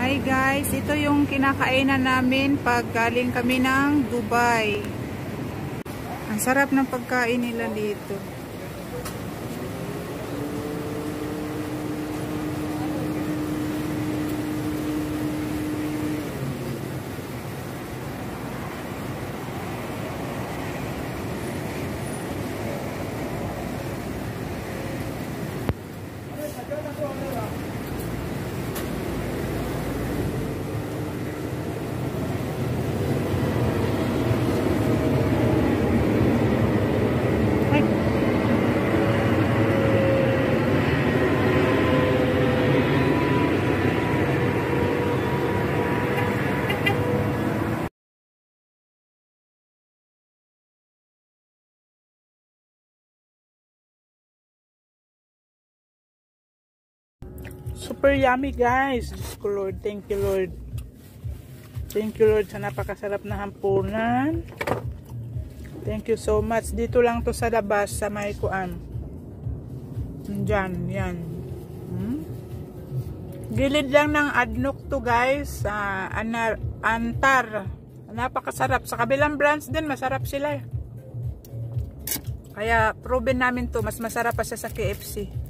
Hi guys, ito yung kinakainan namin pag galing kami ng Dubai. Ang sarap ng pagkain nila dito. Super yummy guys. Diyos ko Lord, thank you Lord. Thank you Lord sa napakasarap na hampunan. Thank you so much. Dito lang to sa labas sa may kuan. Diyan, yan. Gilid lang ng Adnok to guys. Antar. Napakasarap. Sa kabilang branch din, masarap sila. Kaya proven namin to. Mas masarap pa siya sa KFC.